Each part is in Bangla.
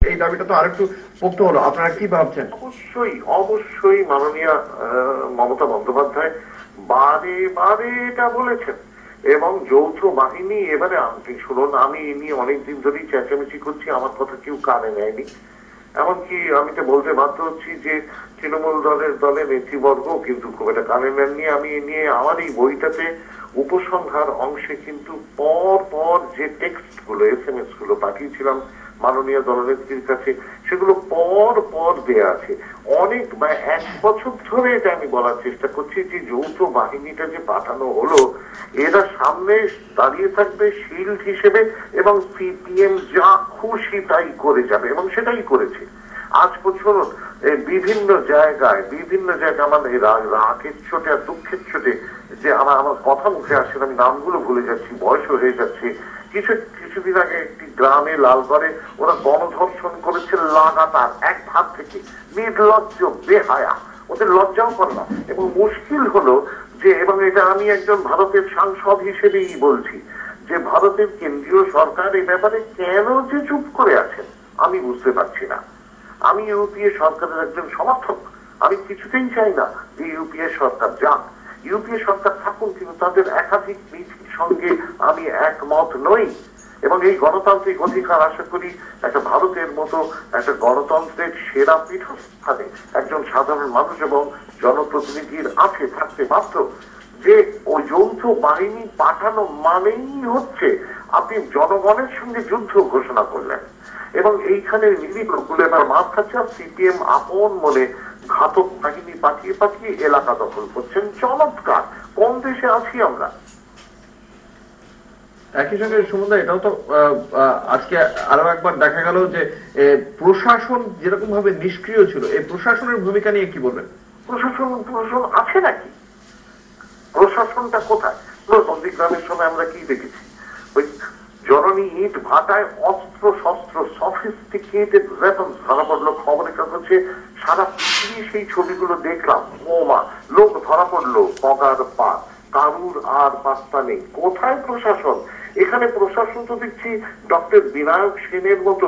এই দাবিটা তো আরেকটু পোক্ত হলো। আপনারা কি ভাবছেন? অবশ্যই অবশ্যই মাননীয় মমতা বন্দ্যোপাধ্যায় বারে বারে এটা বলেছেন। এবং যৌথ বাহিনী এবারে শুনুন, আমি এ নিয়ে অনেকদিন ধরেই চেঁচামেচি করছি, আমার কথা কেউ কানে নেয়নি। এমনকি আমি তো বলতে বাধ্য হচ্ছি যে তৃণমূল দলের নেতৃবর্গ কিন্তু খুব একটা কানে নেননি। আমি এ নিয়ে আমার এই বইটাতে উপসংহার অংশে কিন্তু পর পর যে টেক্সট গুলো, SMS গুলো পাঠিয়েছিলাম মাননীয় দলনেত্রীর কাছে, সেগুলো পর পর দেয়া আছে। অনেক 1 বছর ধরে এটা আমি বলার চেষ্টা করছি যে যৌথ বাহিনীটা যে পাঠানো হলো, এরা সামনে দাঁড়িয়ে থাকবে শিল্ড হিসেবে এবং সিপিএম যা খুশি তাই করে যাবে, এবং সেটাই করেছে। আজ পর্যন্ত বিভিন্ন জায়গায় আমাদের রাগের চোটে আর দুঃখের চোটে যে আমার কথা মুখে আসছে, আমি নামগুলো ভুলে যাচ্ছি, বয়স হয়ে যাচ্ছে। কিছুদিন আগে একটি গ্রামে লালগড়ে ওরা গণধর্ষণ করেছে লাগাতার এক ধার থেকে, নির্লজ্জ বেহায়া, ওদের লজ্জাও করে না। এবং মুশকিল হলো যে, এবং এটা আমি একজন ভারতের সাংসদ হিসেবেই বলছি, যে ভারতের কেন্দ্রীয় সরকার এই ব্যাপারে কেন যে চুপ করে আছেন আমি বুঝতে পারছি না। আমি ইউপিএ সরকারের একজন সমর্থক, আমি কিছুতেই চাই না যে ইউপিএ সরকার যাক, ইউপিএ সরকার থাকুন, কিন্তু তাদের একাধিক নীতির সঙ্গে আমি একমত নই। এবং এই গণতান্ত্রিক অধিকার আশা করি একটা ভারতের মতো একটা গণতন্ত্রের সেরা পীঠস্থানে একজন সাধারণ মানুষ এবং জনপ্রতিনিধির আছে, থাকতে বাধ্য। যে ওই যৌথ বাহিনী পাঠানো মানেই হচ্ছে আপনি জনগণের সঙ্গে যুদ্ধ ঘোষণা করলেন, এবং এইখানে নিরীহগুলো এবার মাঠ খাচ্ছে। সিপিএম আপন মনে ঘাতক বাহিনী পাঠিয়ে পাঠিয়ে এলাকা দখল করছেন। চমৎকার, কোন দেশে আছি আমরা? একই সঙ্গে সুমনদা, এটাও তো আজকে আরো একবার দেখা গেল যে প্রশাসন যেরকম ভাবে নিষ্ক্রিয় ছিল, এই প্রশাসনের ভূমিকা নিয়ে কি বলবেন? প্রশাসন আছে নাকি? প্রশাসনটা কোথায়? নন্দীগ্রামের সময় আমরা কি দেখেছি? ওই জননী ইট ভাটায় অস্ত্র শস্ত্র সফিস্টিকেটেড ওয়েপন্স ধরা পড়লো, খবরের কাগজে সারা পৃথিবী সেই ছবিগুলো দেখলাম। বোমা, লোক ধরা পড়লো পগার পা, কারুর আর পাত্তা নেই। কোথায় প্রশাসন? এখানে প্রশাসন তো দেখছি ডক্টর বিনায়ক সেনের মতো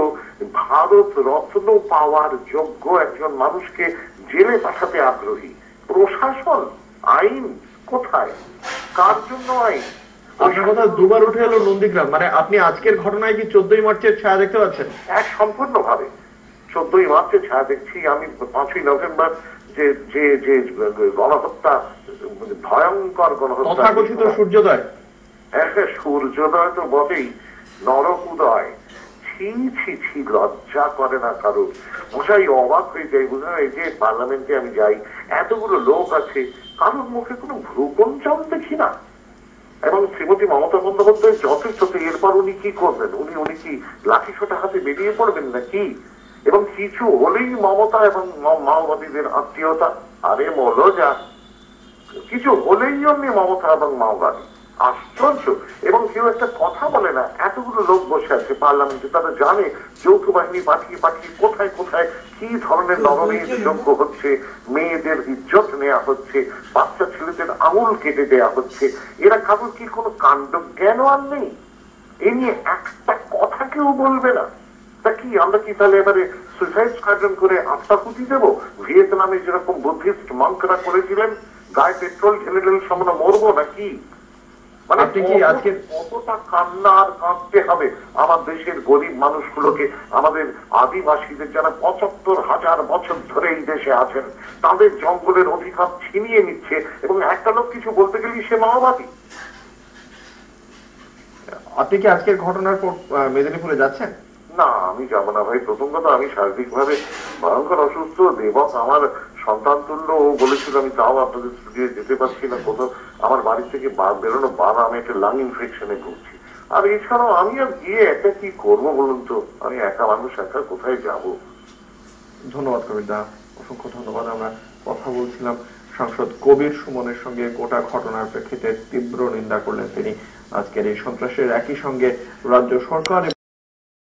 ভারত রত্ন পাওয়ার যোগ্য একজন মানুষকে জেলে পাঠাতে আগ্রহী। প্রশাসন, আইন কোথায়? কার জন্য আইন? আপনার কথা দুবার উঠে এলো নন্দীগ্রাম, মানে আপনি আজকের ঘটনায় কি 14ই মার্চের ছায়া দেখতে পাচ্ছেন? এক সম্পূর্ণভাবে 14ই মার্চের ছায়া দেখছি আমি। 5ই নভেম্বর যে যে যে গণহত্যা, ভয়ঙ্কর গণহত্যা, তথাকথিত সূর্যোদয়, সূর্যোদয় তো বটেই, নরক উদয়। ছি ছি ছি, লজ্জা করে না কারোর? মশাই অবাক হয়ে যাই, বুঝলেন? এই যে পার্লামেন্টে আমি যাই, এতগুলো লোক আছে, কারোর মুখে কোনো ভ্রুকুঞ্চন দেখি না। এবং শ্রীমতী মমতা বন্দ্যোপাধ্যায় যথেষ্ট, এরপর উনি কি করবেন? উনি কি লাঠিসোঁটা হাতে বেরিয়ে পড়বেন নাকি? এবং কিছু হলেই মমতা এবং মাওবাদীদের আত্মীয়তা, আরে মলো যা, কিছু হলেই অমনি মমতা এবং মাওবাদী। আশ্চর্য। এবং কেউ একটা কথা বলে না। এতগুলো লোক বসে আছে পার্লামেন্টে, তারা জানে যৌথ বাহিনী পাঠিয়ে পাঠিয়ে কোথায় কোথায় কি ধরনের নরমের যোগ্য হচ্ছে, মেয়েদের ইজ্জত নেওয়া হচ্ছে, বাচ্চা ছেলেদের আঙুল কেটে দেয়া হচ্ছে। এরা কারোর কি কোনো কাণ্ড জ্ঞান আর নেই? এ নিয়ে একটা কথা কেউ বলবে না। তা কি আমরা কি তাহলে এবারে সুইসাইড স্কোয়াড্রন করে আত্মাহুতি দেব? ভিয়েতনামে যেরকম বুদ্ধিস্ট মঙ্করা করেছিলেন, গায়ে পেট্রোল ঢেলে ঢেলে আমরা মরবো নাকি? মানে কতটা কান্না আর কাঁদতে হবে আমার দেশের গরিব মানুষগুলোকে, আমাদের আদিবাসীদের যারা ৭৫,০০০ বছর ধরে এই দেশে আছেন, তাদের জঙ্গলের অধিকার ছিনিয়ে নিচ্ছে, এবং একটা লোক কিছু বলতে গেলেই সে মাওবাদী। আপনি কি আজকের ঘটনার পর মেদিনীপুরে যাচ্ছেন? না, আমি যাবো না ভাই। প্রথম কথা, আমি শারীরিকভাবে ভয়ঙ্কর অসুস্থ। দেবক আমার সন্তান তুল্য, ও বলেছিল, আমি তাও আপনাদের স্টুডিও যেতে পারছি না। কোথাও আমার বাড়ি থেকে বেরোনো বাধা, আমি একটা লাং ইনফেকশনে ভুগছি। আর এছাড়াও আমি আর গিয়ে একা কি করবো বলুন তো? আমি একা মানুষ, একা কোথায় যাব? ধন্যবাদ কবির দা, অসংখ্য ধন্যবাদ। আমরা কথা বলছিলাম সাংসদ কবির সুমনের সঙ্গে। গোটা ঘটনার প্রেক্ষিতে তীব্র নিন্দা করলেন তিনি আজকের এই সন্ত্রাসের। একই সঙ্গে রাজ্য সরকার